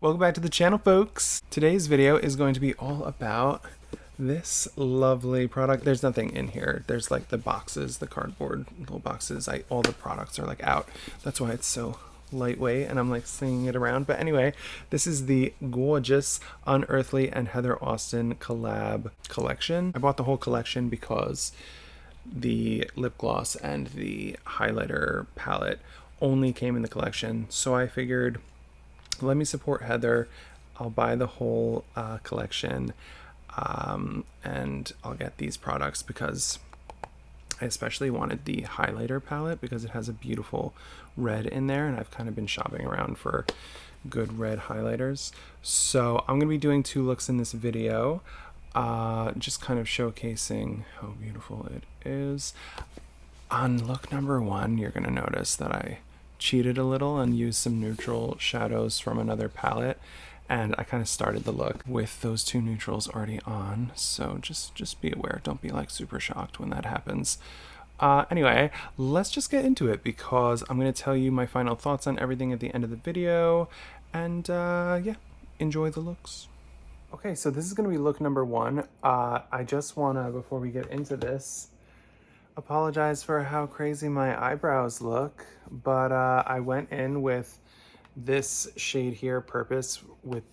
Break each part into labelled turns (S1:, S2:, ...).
S1: Welcome back to the channel, folks. Today's video is going to be all about this lovely product. There's nothing in here. There's like the boxes, the cardboard little boxes. All the products are like out. That's why it's so lightweight and I'm like slinging it around. But anyway, this is the gorgeous Unearthly and Heather Austin collab collection. I bought the whole collection because the lip gloss and the highlighter palette only came in the collection. So I figured, let me support Heather. I'll buy the whole collection and I'll get these products because I especially wanted the highlighter palette because it has a beautiful red in there, and I've kind of been shopping around for good red highlighters. So I'm going to be doing two looks in this video, just kind of showcasing how beautiful it is. On look number one, you're going to notice that I cheated a little and used some neutral shadows from another palette, and I kind of started the look with those two neutrals already on, so just be aware. Don't be like super shocked when that happens. Anyway, let's just get into it because I'm going to tell you my final thoughts on everything at the end of the video, and yeah, enjoy the looks. Okay, so this is going to be look number one. I just want to, before we get into this, apologize for how crazy my eyebrows look, but I went in with this shade here, Purpose, with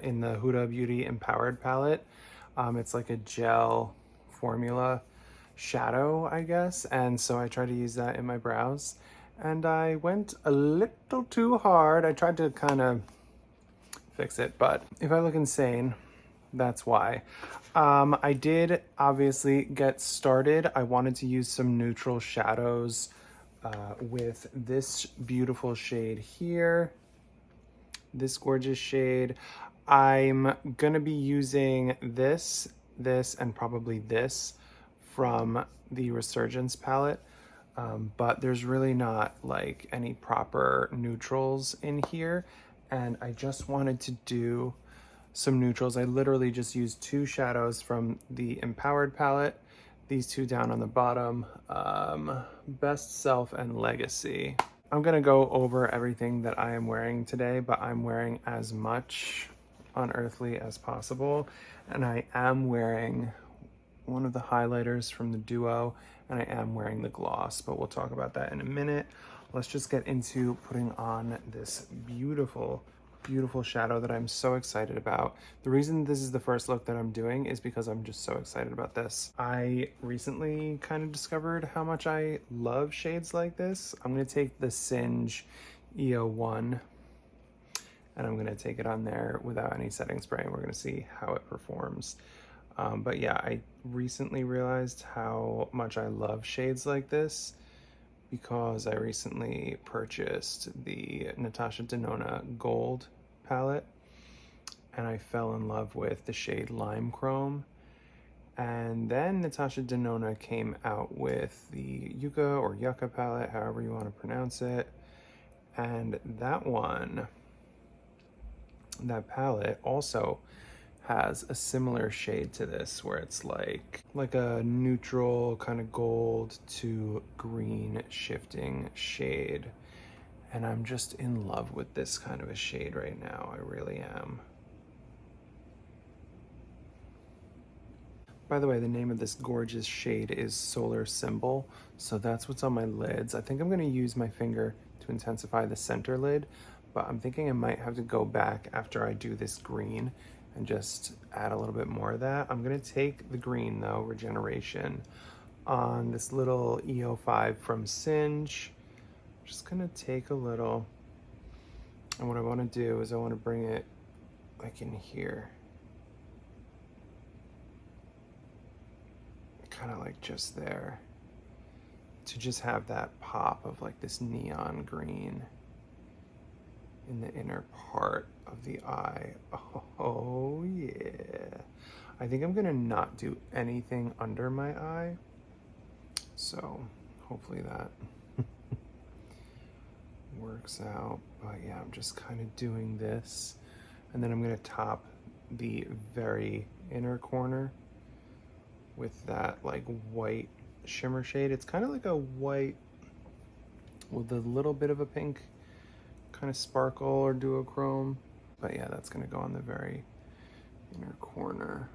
S1: in the Huda Beauty Empowered palette. It's like a gel formula shadow, I guess, and so I tried to use that in my brows, and I went a little too hard. I tried to kind of fix it, but if I look insane, that's why. I did obviously get started. I wanted to use some neutral shadows with this beautiful shade here, this gorgeous shade. I'm gonna be using this, and probably this from the Resurgence palette, but there's really not like any proper neutrals in here, and I just wanted to do some neutrals. I literally just used two shadows from the Empowered palette, these two down on the bottom, Best Self and Legacy. I'm gonna go over everything that I am wearing today, but I'm wearing as much Unearthly as possible, and I am wearing one of the highlighters from the duo, and I am wearing the gloss, but we'll talk about that in a minute. Let's just get into putting on this beautiful shadow that I'm so excited about. The reason this is the first look that I'm doing is because I'm just so excited about this. I recently kind of discovered how much I love shades like this. I'm going to take the Singe EO1 and I'm going to take it on there without any setting spray, and we're going to see how it performs. But yeah, I recently realized how much I love shades like this because I recently purchased the Natasha Denona Gold palette, and I fell in love with the shade Lime Chrome. And then Natasha Denona came out with the Yucca or Yucca palette, however you want to pronounce it. And that palette also has a similar shade to this, where it's like a neutral kind of gold to green shifting shade, and I'm just in love with this kind of a shade right now. I really am. By the way, the name of this gorgeous shade is Solar Symbol, so that's what's on my lids. I think I'm going to use my finger to intensify the center lid, but I'm thinking I might have to go back after I do this green and just add a little bit more of that. I'm gonna take the green though, Regeneration, on this little EO5 from Singe. I'm just gonna take a little, and what I wanna do is I wanna bring it like in here. Kind of like just there, to just have that pop of like this neon green in the inner part of the eye. Oh yeah. I think I'm gonna not do anything under my eye, so hopefully that works out. But yeah, I'm just kind of doing this, and then I'm gonna top the very inner corner with that like white shimmer shade. It's kind of like a white with a little bit of a pink kind of sparkle or duochrome. But yeah, that's gonna go on the very inner corner.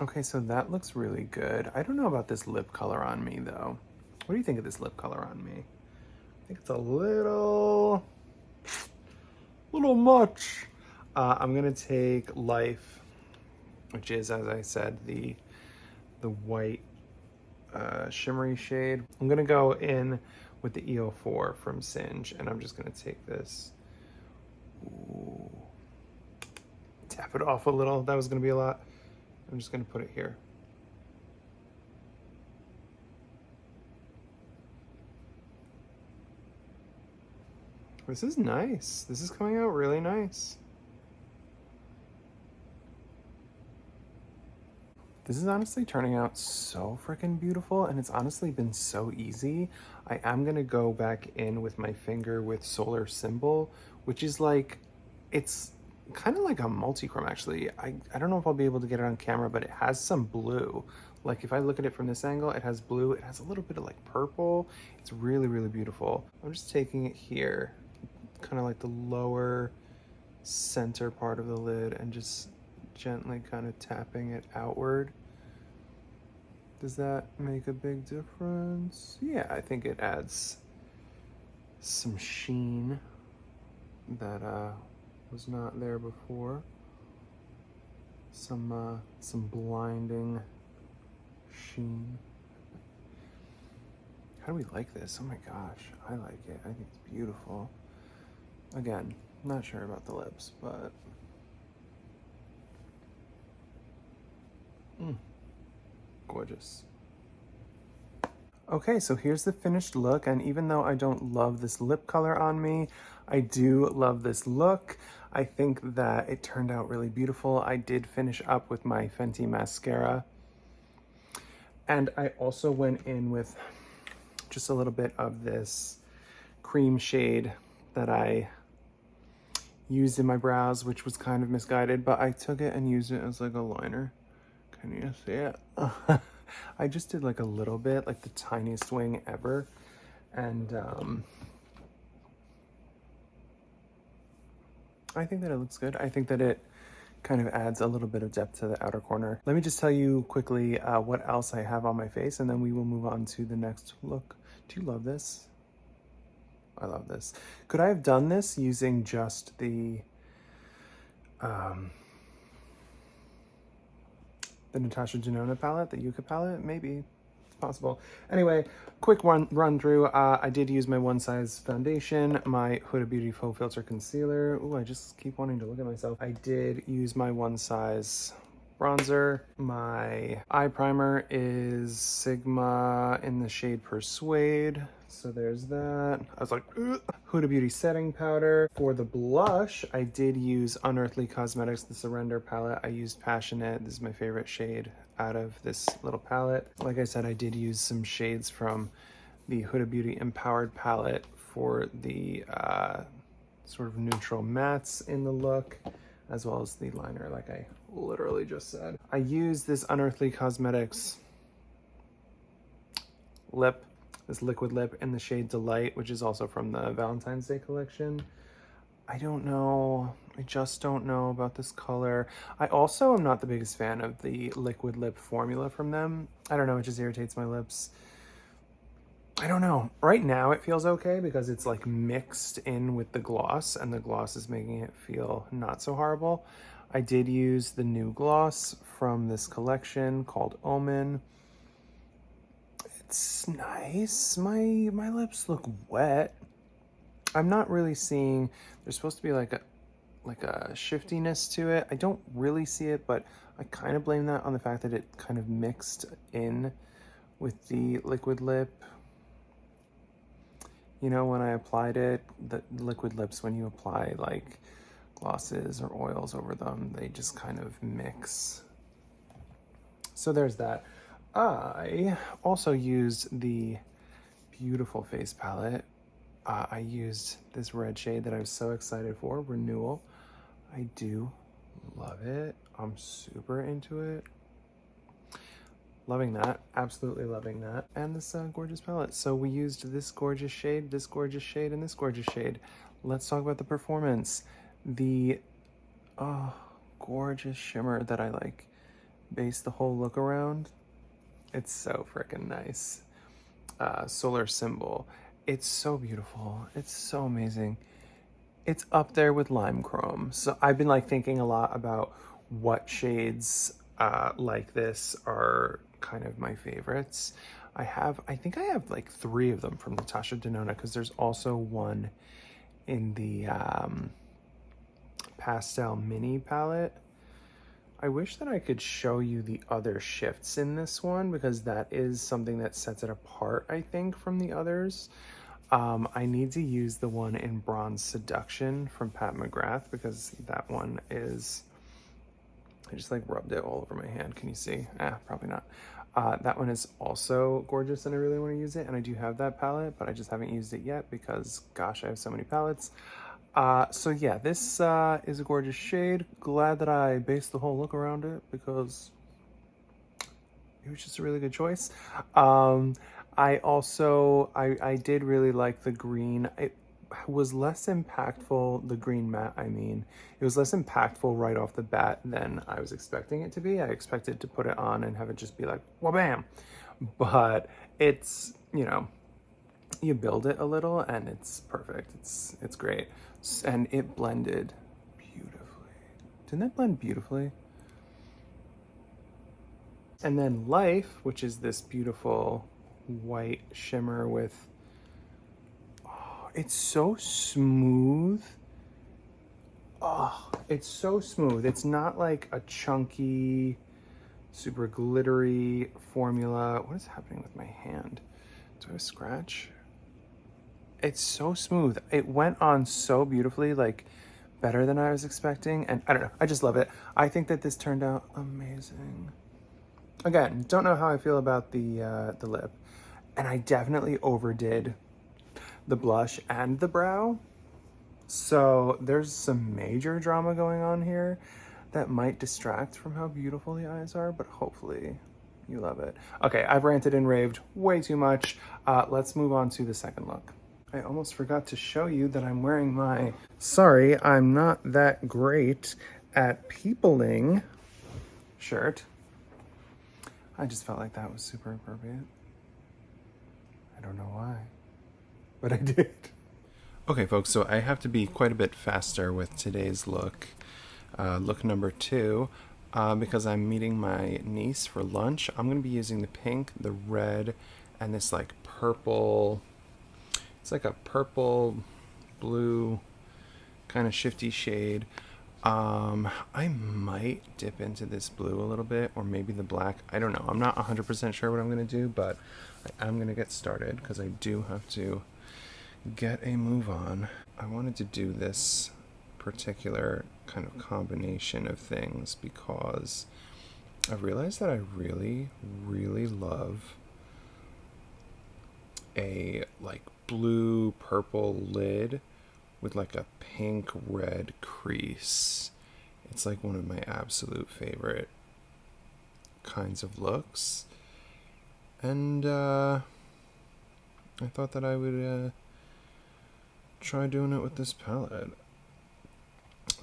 S1: Okay, so that looks really good. I don't know about this lip color on me though. What do you think of this lip color on me? I think it's a little much. I'm gonna take Life, which is, as I said, the white shimmery shade. I'm gonna go in with the EO4 from Singe, and I'm just gonna take this. Ooh. Tap it off a little. That was gonna be a lot. I'm just gonna put it here. This is nice. This is coming out really nice. This is honestly turning out so freaking beautiful, and it's honestly been so easy. I am gonna go back in with my finger with Solar Symbol, which is like, it's kind of like a multi-chrome actually. I don't know if I'll be able to get it on camera, but it has some blue. Like if I look at it from this angle, it has blue. It has a little bit of like purple. It's really, really beautiful. I'm just taking it here, kind of like the lower center part of the lid, and just gently kind of tapping it outward. Does that make a big difference? Yeah, I think it adds some sheen that was not there before. Some blinding sheen. How do we like this? Oh my gosh, I like it. I think it's beautiful. Again, not sure about the lips, but gorgeous. Okay, so here's the finished look, and even though I don't love this lip color on me, I do love this look. I think that it turned out really beautiful. I did finish up with my Fenty mascara, and I also went in with just a little bit of this cream shade that I used in my brows, which was kind of misguided, but I took it and used it as like a liner. Can you see it? I just did like a little bit, like the tiniest wing ever. And I think that it looks good. I think that it kind of adds a little bit of depth to the outer corner. Let me just tell you quickly what else I have on my face, and then we will move on to the next look. Do you love this? I love this. Could I have done this using just the Natasha Denona palette, the Yucca palette? Maybe. It's possible. Anyway, quick run through. I did use my One Size foundation, my Huda Beauty Faux Filter concealer. Ooh, I just keep wanting to look at myself. I did use my One Size bronzer. My eye primer is Sigma in the shade Persuade. So there's that. I was like, ugh. Huda Beauty setting powder. For the blush, I did use Unearthly Cosmetics, the Surrender palette. I used Passionate. This is my favorite shade out of this little palette. Like I said, I did use some shades from the Huda Beauty Empowered palette for the sort of neutral mattes in the look, as well as the liner, like I literally just said. I used this Unearthly Cosmetics lip, this liquid lip in the shade Delight, which is also from the Valentine's Day collection. I don't know, I just don't know about this color. I also am not the biggest fan of the liquid lip formula from them. I don't know, it just irritates my lips. I don't know. Right now it feels okay because it's like mixed in with the gloss, and the gloss is making it feel not so horrible. I did use the new gloss from this collection called Omen. It's nice. My lips look wet. I'm not really seeing, there's supposed to be like a shiftiness to it. I don't really see it, but I kind of blame that on the fact that it kind of mixed in with the liquid lip. You know, when I applied it, the liquid lips, when you apply like glosses or oils over them, they just kind of mix. So there's that. I also used the beautiful face palette. I used this red shade that I was so excited for, Renewal. I do love it. I'm super into it. Loving that, absolutely loving that. And this gorgeous palette. So we used this gorgeous shade, and this gorgeous shade. Let's talk about the performance. The Oh, gorgeous shimmer that I like base the whole look around. It's so freaking nice. Solar Symbol. It's so beautiful. It's so amazing. It's up there with Lime Chrome. So I've been like thinking a lot about what shades like this are kind of my favorites. I think I have like 3 of them from Natasha Denona, because there's also one in the pastel mini palette. I wish that I could show you the other shifts in this one, because that is something that sets it apart, I think, from the others. I need to use the one in Bronze Seduction from Pat McGrath, because that one is, I just like rubbed it all over my hand. Can you see? Probably not. That one is also gorgeous and I really want to use it. And I do have that palette, but I just haven't used it yet because, gosh, I have so many palettes. So yeah, this is a gorgeous shade. Glad that I based the whole look around it, because it was just a really good choice. I also, I did really like the green. It was less impactful, the green matte, I mean. It was less impactful right off the bat than I was expecting it to be. I expected to put it on and have it just be like, wha-bam! But it's, you know, you build it a little and it's perfect. It's great. And it blended beautifully. Didn't that blend beautifully? And then Life, which is this beautiful white shimmer with, oh, it's so smooth. Oh, it's so smooth. It's not like a chunky, super glittery formula. What is happening with my hand? Do I have a scratch? It's so smooth. It went on so beautifully, like better than I was expecting. And I don't know, I just love it. I think that this turned out amazing. Again, don't know how I feel about the lip. And I definitely overdid the blush and the brow. So there's some major drama going on here that might distract from how beautiful the eyes are, but hopefully you love it. Okay, I've ranted and raved way too much. Let's move on to the second look. I almost forgot to show you that I'm wearing my, sorry, I'm not that great at peopling shirt. I just felt like that was super appropriate. I don't know why, but I did. Okay, folks, so I have to be quite a bit faster with today's look. Look number 2, because I'm meeting my niece for lunch. I'm going to be using the pink, the red, and this like purple, it's like a purple, blue, kind of shifty shade. I might dip into this blue a little bit, or maybe the black. I don't know. I'm not 100% sure what I'm going to do, but I am going to get started because I do have to get a move on. I wanted to do this particular kind of combination of things because I realized that I really, really love a like blue purple lid with like a pink red crease. It's like one of my absolute favorite kinds of looks. And I thought that I would try doing it with this palette.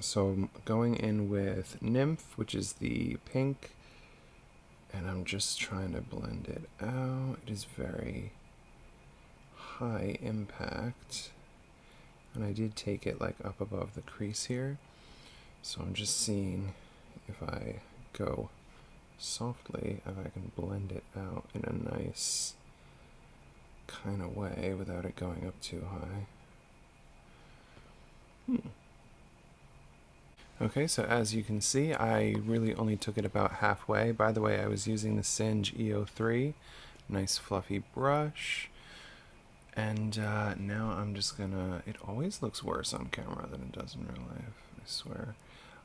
S1: So I'm going in with Nymph, which is the pink, and I'm just trying to blend it out. It is very high impact, and I did take it like up above the crease here, so I'm just seeing if I go softly, if I can blend it out in a nice kind of way without it going up too high. Okay, so as you can see, I really only took it about halfway. By the way, I was using the Singe EO3, nice fluffy brush. And now I'm just gonna, it always looks worse on camera than it does in real life, I swear.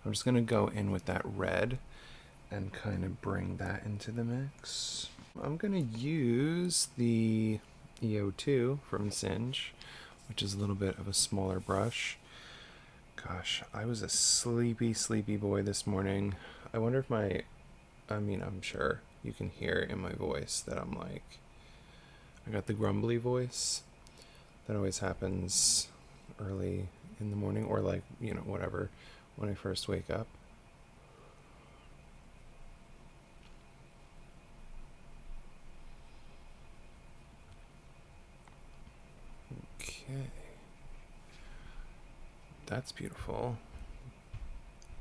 S1: I'm just gonna go in with that red and kind of bring that into the mix. I'm gonna use the EO2 from Singe, which is a little bit of a smaller brush. Gosh, I was a sleepy boy this morning. I wonder if I'm sure you can hear in my voice that I'm like, I got the grumbly voice. That always happens early in the morning, or like, whatever, when I first wake up. Okay. That's beautiful.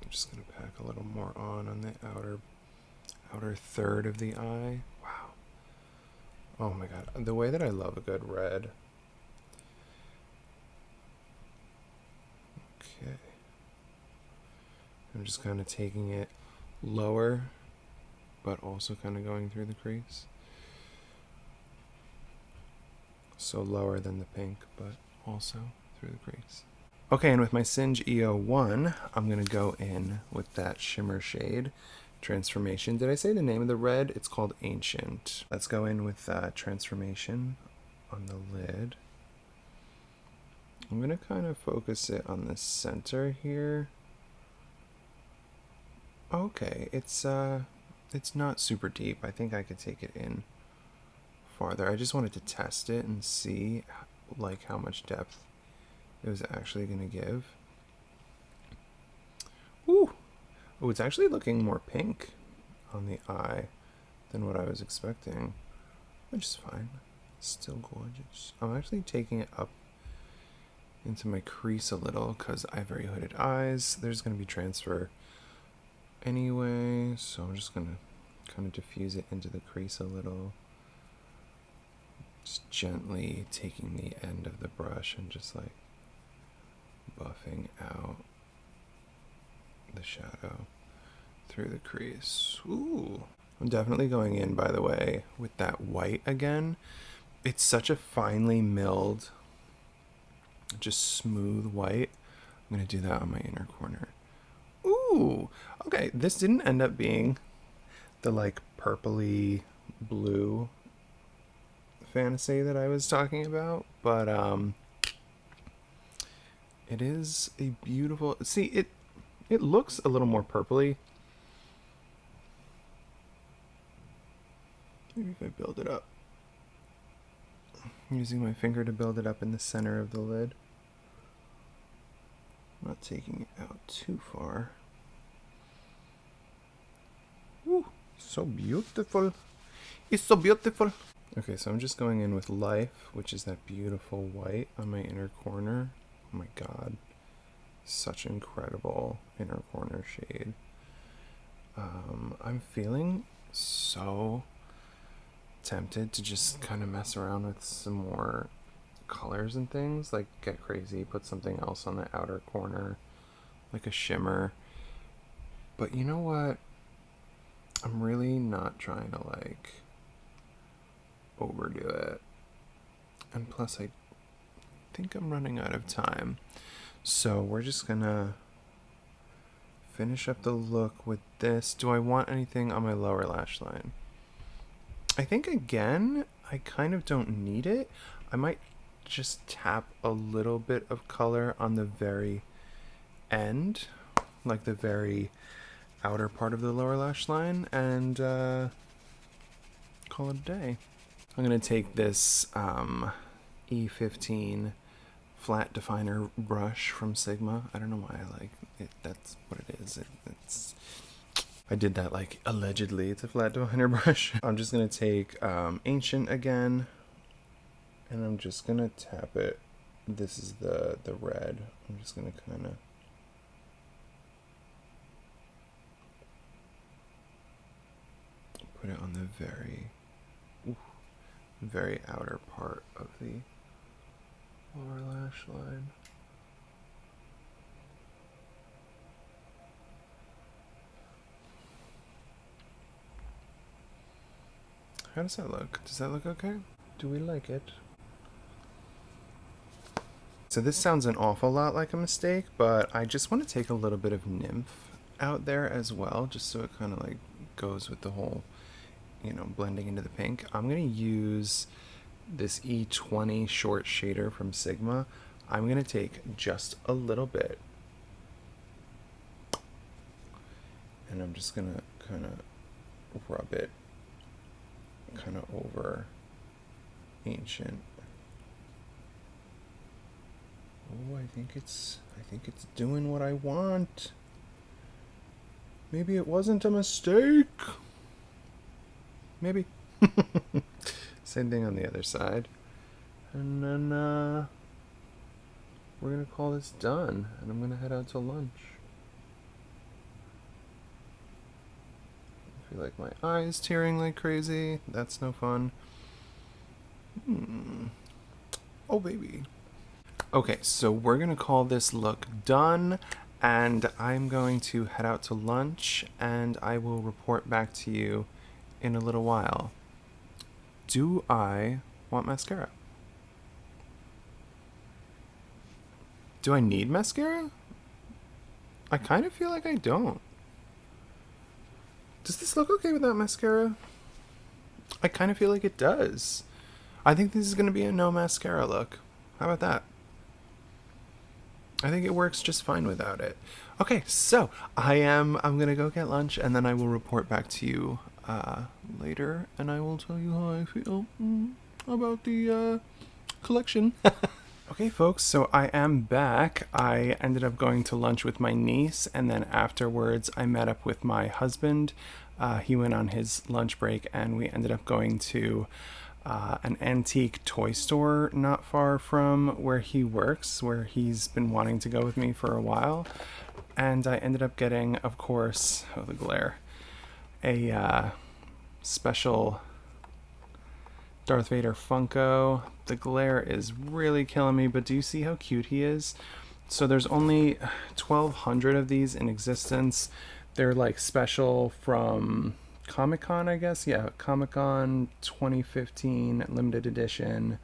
S1: I'm just going to pack a little more on the outer third of the eye. Wow. Oh my god. The way that I love a good red. Okay. I'm just kind of taking it lower, but also kind of going through the crease. So lower than the pink, but also through the crease. Okay, and with my Singe EO1, I'm going to go in with that shimmer shade, Transformation. Did I say the name of the red? It's called Ancient. Let's go in with Transformation on the lid. I'm going to kind of focus it on the center here. Okay, it's not super deep. I think I could take it in farther. I just wanted to test it and see like how much depth it was actually going to give. Ooh. Oh, it's actually looking more pink on the eye than what I was expecting, which is fine. Still gorgeous. I'm actually taking it up into my crease a little because I have very hooded eyes. There's going to be transfer anyway, so I'm just going to kind of diffuse it into the crease a little. Just gently taking the end of the brush and just like buffing out the shadow through the crease. Ooh. I'm definitely going in, by the way, with that white again. It's such a finely milled, just smooth white. I'm going to do that on my inner corner. Ooh. Okay, this didn't end up being the like purpley blue fantasy that I was talking about, but it is a beautiful, see, it looks a little more purpley. Maybe if I build it up. I'm using my finger to build it up in the center of the lid. I'm not taking it out too far. Ooh, so beautiful. It's so beautiful. Okay, so I'm just going in with Life, which is that beautiful white on my inner corner. Oh my god. Such incredible inner corner shade. I'm feeling so tempted to just kind of mess around with some more colors and things, like get crazy, put something else on the outer corner, like a shimmer. But you know what? I'm really not trying to like overdo it. And plus I think I'm running out of time. So we're just gonna finish up the look with this. Do I want anything on my lower lash line? I think again, I kind of don't need it. I might just tap a little bit of color on the very end, like the very outer part of the lower lash line, and call it a day. I'm going to take this E15 flat definer brush from Sigma. I don't know why I like it. That's what it is. I did that like allegedly. It's a flat definer brush. I'm just going to take Ancient again, and I'm just going to tap it. This is the red. I'm just going to kind of put it on the very outer part of the lower lash line. How does that look? Does that look okay? Do we like it? So this sounds an awful lot like a mistake, but I just want to take a little bit of Nymph out there as well, just so it kind of like goes with the whole, you know, blending into the pink. I'm going to use this E20 short shader from Sigma. I'm going to take just a little bit, and I'm just going to kind of rub it kind of over Ancient. Oh, I think it's doing what I want. Maybe it wasn't a mistake. Maybe. Same thing on the other side. And then we're gonna call this done, and I'm gonna head out to lunch. I feel like my eyes tearing like crazy. That's no fun. Oh baby. Okay, so we're gonna call this look done, and I'm going to head out to lunch, and I will report back to you in a little while. Do I want mascara? Do I need mascara? I kind of feel like I don't. Does this look okay without mascara? I kind of feel like it does. I think this is going to be a no mascara look. How about that? I think it works just fine without it. Okay, so I'm going to go get lunch, and then I will report back to you later, and I will tell you how I feel about the collection. Okay, folks, so I am back. I ended up going to lunch with my niece, and then afterwards I met up with my husband. He went on his lunch break, and we ended up going to an antique toy store not far from where he works, where he's been wanting to go with me for a while. And I ended up getting, of course, oh, the glare, a special Darth Vader Funko. The glare is really killing me, but do you see how cute he is? So there's only 1,200 of these in existence. They're like special from Comic-Con, I guess. Yeah, Comic-Con 2015 limited edition.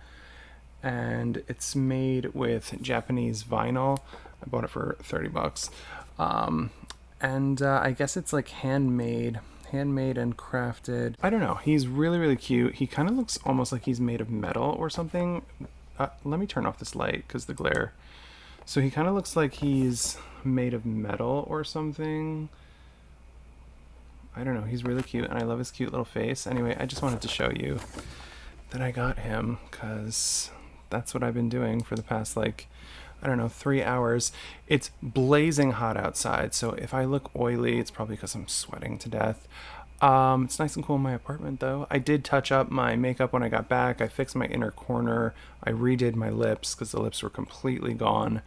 S1: And it's made with Japanese vinyl. I bought it for 30 bucks. And I guess it's like handmade and crafted. I don't know. He's really, really cute. He kind of looks almost like he's made of metal or something. Let me turn off this light because the glare. So he kind of looks like he's made of metal or something. I don't know. He's really cute, and I love his cute little face. Anyway, I just wanted to show you that I got him because that's what I've been doing for the past, like, I don't know, 3 hours. It's blazing hot outside, so if I look oily, it's probably because I'm sweating to death. It's nice and cool in my apartment, though. I did touch up my makeup when I got back. I fixed my inner corner. I redid my lips because the lips were completely gone.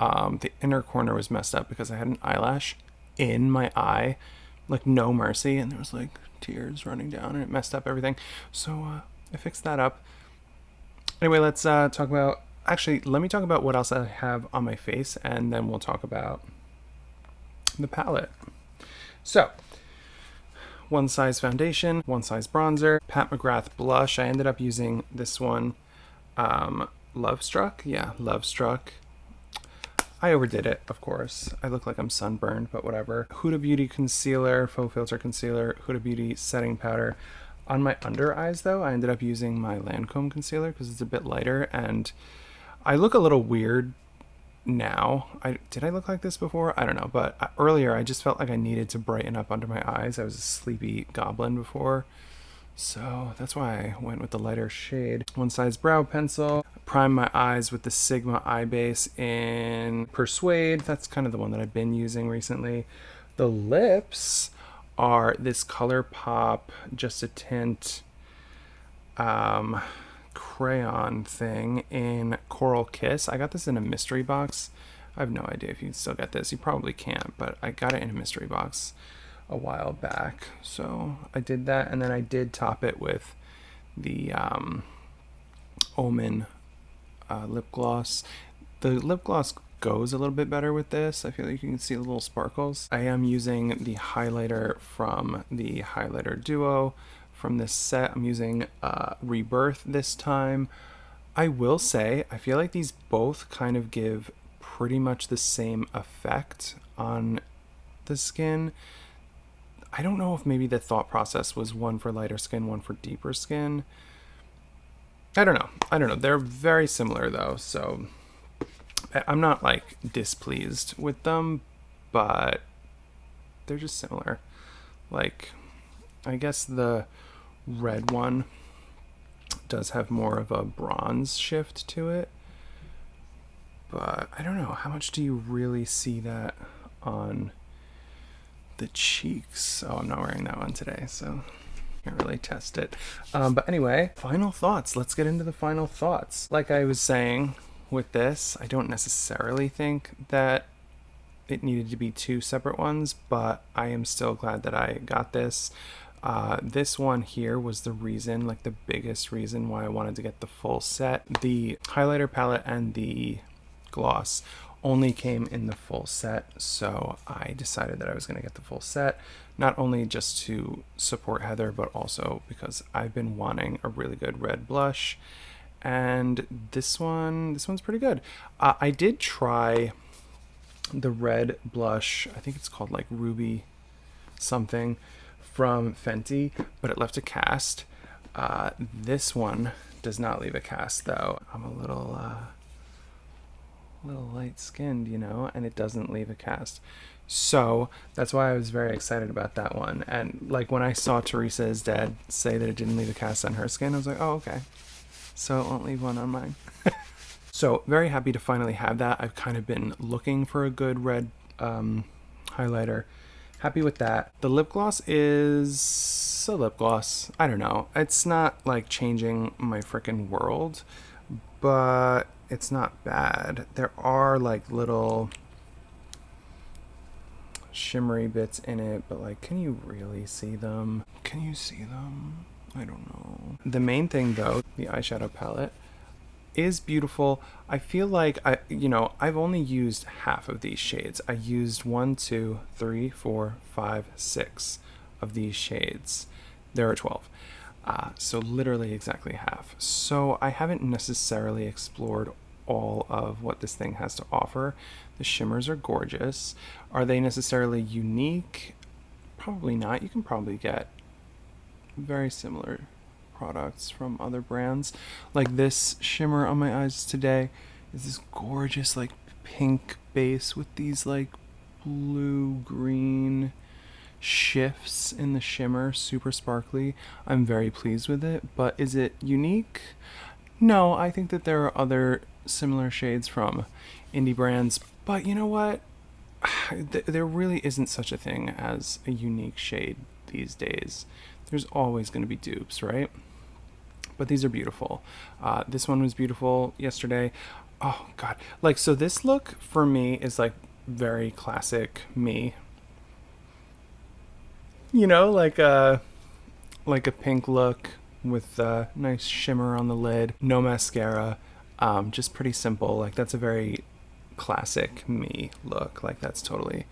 S1: The inner corner was messed up because I had an eyelash in my eye, like no mercy, and there was like tears running down, and it messed up everything. So I fixed that up. Anyway, let's talk about... Actually, let me talk about what else I have on my face, and then we'll talk about the palette. So, one size foundation, one size bronzer, Pat McGrath blush. I ended up using this one, Love Struck. Yeah, Love Struck. I overdid it, of course. I look like I'm sunburned, but whatever. Huda Beauty concealer, faux filter concealer, Huda Beauty setting powder. On my under eyes, though, I ended up using my Lancome concealer because it's a bit lighter, and I look a little weird now. Did I look like this before? I don't know, but earlier I just felt like I needed to brighten up under my eyes. I was a sleepy goblin before, so that's why I went with the lighter shade. One size brow pencil. Prime my eyes with the Sigma eye base in Persuade. That's kind of the one that I've been using recently. The lips are this ColourPop Just a Tint crayon thing in Coral Kiss. I got this in a mystery box. I have no idea if you can still get this. You probably can't, but I got it in a mystery box a while back. So I did that, and then I did top it with the Omen lip gloss. The lip gloss goes a little bit better with this. I feel like you can see the little sparkles. I am using the highlighter from the highlighter duo from this set. I'm using Rebirth this time. I will say, I feel like these both kind of give pretty much the same effect on the skin. I don't know if maybe the thought process was one for lighter skin, one for deeper skin. I don't know. They're very similar though, so I'm not like displeased with them, but they're just similar. Like, I guess the red one does have more of a bronze shift to it, but I don't know, how much do you really see that on the cheeks. Oh, I'm not wearing that one today, so can't really test it. But anyway, final thoughts. Let's get into the final thoughts. Like I was saying with this, I don't necessarily think that it needed to be two separate ones, but I am still glad that I got this. This one here was the reason, like the biggest reason why I wanted to get the full set. The highlighter palette and the gloss only came in the full set, so I decided that I was going to get the full set, not only just to support Heather, but also because I've been wanting a really good red blush, and this one's pretty good. I did try the red blush, I think it's called like Ruby something, from Fenty, but it left a cast. This one does not leave a cast though. I'm a little light skinned, you know, and it doesn't leave a cast. So that's why I was very excited about that one. And like when I saw Teresa is Dead say that it didn't leave a cast on her skin, I was like, oh, okay. So it won't leave one on mine. So very happy to finally have that. I've kind of been looking for a good red highlighter. Happy with that. The lip gloss is a lip gloss. I don't know. It's not like changing my freaking world, but it's not bad. There are like little shimmery bits in it, but like, can you really see them? Can you see them? I don't know. The main thing though, the eyeshadow palette is beautiful. I feel like I've only used half of these shades. I used 1, 2, 3, 4, 5, 6 of these shades. There are 12. So literally exactly half. So I haven't necessarily explored all of what this thing has to offer. The shimmers are gorgeous. Are they necessarily unique? Probably not. You can probably get very similar products from other brands. Like this shimmer on my eyes today is this gorgeous like pink base with these like blue green shifts in the shimmer, super sparkly. I'm very pleased with it, but is it unique? No, I think that there are other similar shades from indie brands, but you know what? There really isn't such a thing as a unique shade these days. There's always going to be dupes, right? But these are beautiful. This one was beautiful yesterday. Oh god, like, so this look for me is like very classic me, you know, like a pink look with a nice shimmer on the lid, no mascara, just pretty simple. Like that's a very classic me look. Like that's totally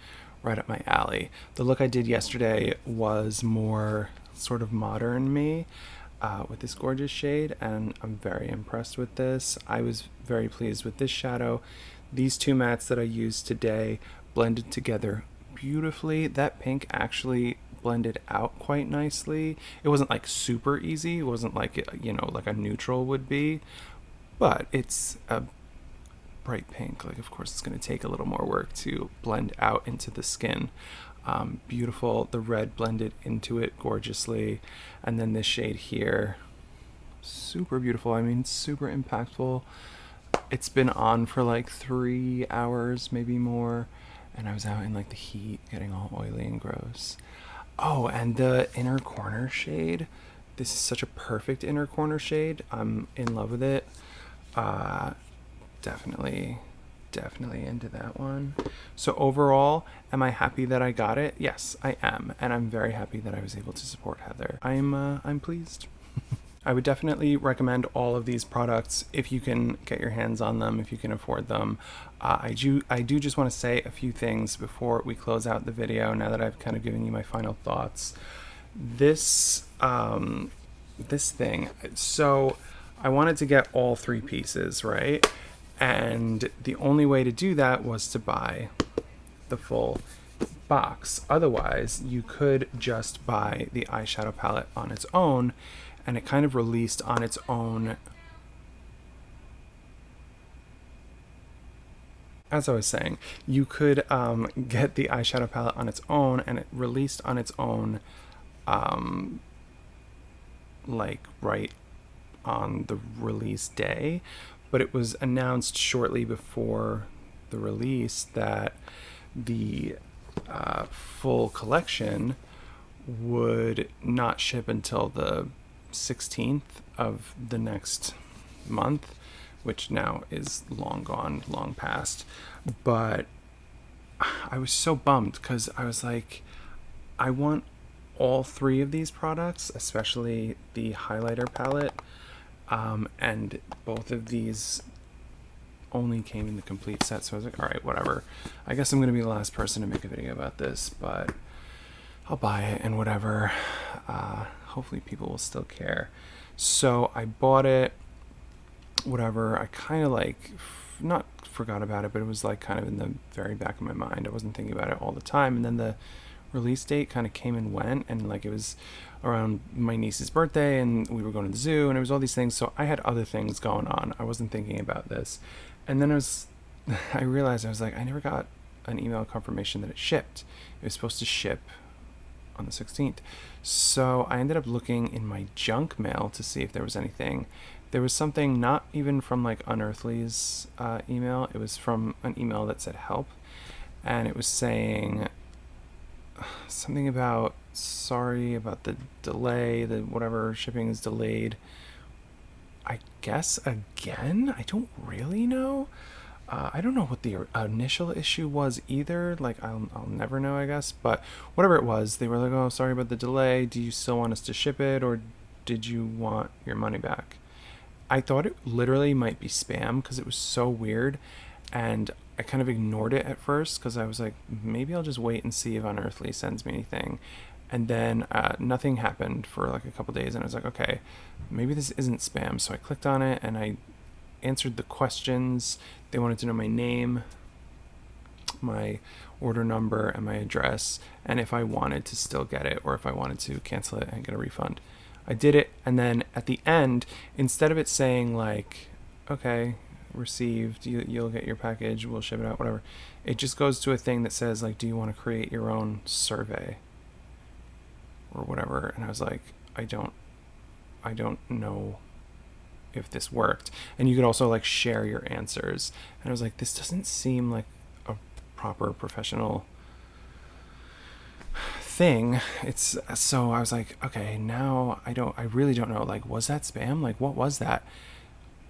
S1: right up my alley. The look I did yesterday was more sort of modern me, with this gorgeous shade, and I'm very impressed with this. I was very pleased with this shadow. These two mattes that I used today blended together beautifully. That pink actually blended out quite nicely. It wasn't like super easy. It wasn't like, you know, like a neutral would be, but it's a bright pink. Like, of course, it's going to take a little more work to blend out into the skin. Beautiful. The red blended into it gorgeously. And then this shade here, super beautiful. I mean, super impactful. It's been on for like 3 hours, maybe more. And I was out in like the heat getting all oily and gross. Oh, and the inner corner shade. This is such a perfect inner corner shade. I'm in love with it. Definitely into that one. So overall, am I happy that I got it? Yes, I am, and I'm very happy that I was able to support Heather. I'm pleased. I would definitely recommend all of these products if you can get your hands on them, if you can afford them. I do just want to say a few things before we close out the video, now that I've kind of given you my final thoughts. This thing, so I wanted to get all 3 pieces, right? And the only way to do that was to buy the full box. Otherwise, you could just buy the eyeshadow palette on its own, and it kind of released on its own. As I was saying, you could get the eyeshadow palette on its own, and it released on its own, like right on the release day. But it was announced shortly before the release that the full collection would not ship until the 16th of the next month, which now is long gone, long past. But I was so bummed because I was like, I want all three of these products, especially the highlighter palette, and both of these only came in the complete set. So I was like, all right, whatever. I guess I'm going to be the last person to make a video about this, but I'll buy it and whatever. Hopefully people will still care. So I bought it, whatever. I kind of like, not forgot about it, but it was like kind of in the very back of my mind. I wasn't thinking about it all the time. And then the release date kind of came and went, and like it was around my niece's birthday and we were going to the zoo and it was all these things. So I had other things going on. I wasn't thinking about this. And then I realized, I was like, I never got an email confirmation that it shipped. It was supposed to ship on the 16th. So I ended up looking in my junk mail to see if there was anything. There was something not even from like Unearthly's email. It was from an email that said help. And it was saying something about, sorry about the delay, the whatever, shipping is delayed. I guess again, I don't really know. I don't know what the initial issue was either. Like I'll never know, I guess. But whatever it was, they were like, "Oh, sorry about the delay. Do you still want us to ship it, or did you want your money back?" I thought it literally might be spam because it was so weird, and I kind of ignored it at first because I was like, maybe I'll just wait and see if Unearthly sends me anything. And then nothing happened for like a couple days, and I was like, okay, maybe this isn't spam. So I clicked on it and I answered the questions. They wanted to know my name, my order number, and my address, and if I wanted to still get it or if I wanted to cancel it and get a refund. I did it, and then at the end, instead of it saying like, okay, received, you'll get your package, we'll ship it out, whatever, it just goes to a thing that says like, do you want to create your own survey or whatever? And I was like, I don't know if this worked. And you could also like share your answers, and I was like, this doesn't seem like a proper professional thing. It's so I was like, okay, now I really don't know, like, was that spam? Like, what was that?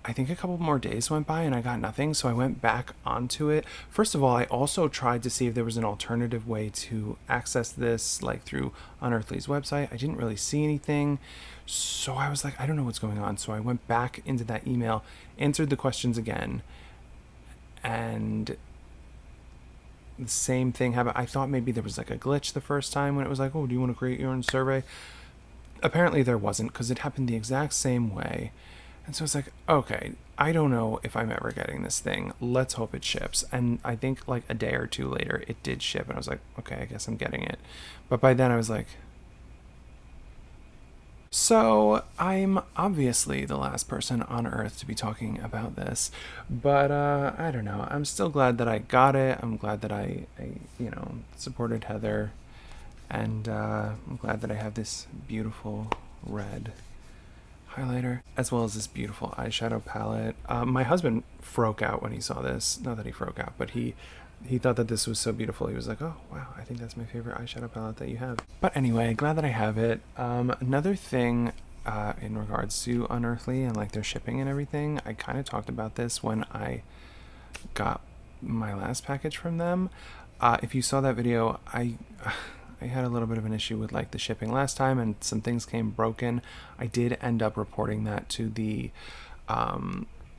S1: I think a couple more days went by and I got nothing, so I went back onto it. First of all, I also tried to see if there was an alternative way to access this, like through Unearthly's website. I didn't really see anything, so I was like, I don't know what's going on. So I went back into that email, answered the questions again, and the same thing happened. I thought maybe there was like a glitch the first time when it was like, oh, do you want to create your own survey? Apparently there wasn't, because it happened the exact same way. And so it's like, okay, I don't know if I'm ever getting this thing. Let's hope it ships. And I think like a day or two later, it did ship. And I was like, okay, I guess I'm getting it. But by then I was like, so I'm obviously the last person on Earth to be talking about this. But I don't know. I'm still glad that I got it. I'm glad that I supported Heather. And I'm glad that I have this beautiful red highlighter, as well as this beautiful eyeshadow palette. My husband broke out when he saw this. Not that he broke out, but he thought that this was so beautiful. He was like, oh wow, I think that's my favorite eyeshadow palette that you have. But anyway, glad that I have it. Another thing in regards to Unearthly and like their shipping and everything, I kind of talked about this when I got my last package from them. If you saw that video, I had a little bit of an issue with like the shipping last time, and some things came broken. I did end up reporting that to the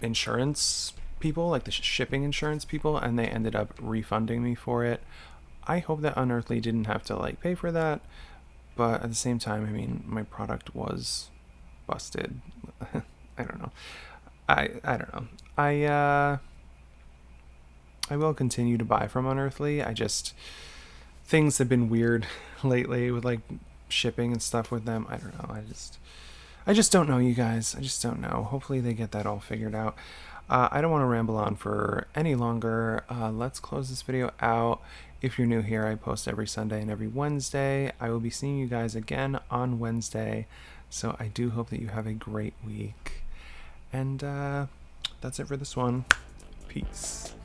S1: insurance people, like the shipping insurance people, and they ended up refunding me for it. I hope that Unearthly didn't have to like pay for that, but at the same time, I mean, my product was busted. I don't know. I don't know. I will continue to buy from Unearthly. Things have been weird lately with like shipping and stuff with them. I don't know. I just don't know, you guys. I just don't know. Hopefully they get that all figured out. I don't want to ramble on for any longer. Let's close this video out. If you're new here, I post every Sunday and every Wednesday. I will be seeing you guys again on Wednesday. So I do hope that you have a great week. And that's it for this one. Peace.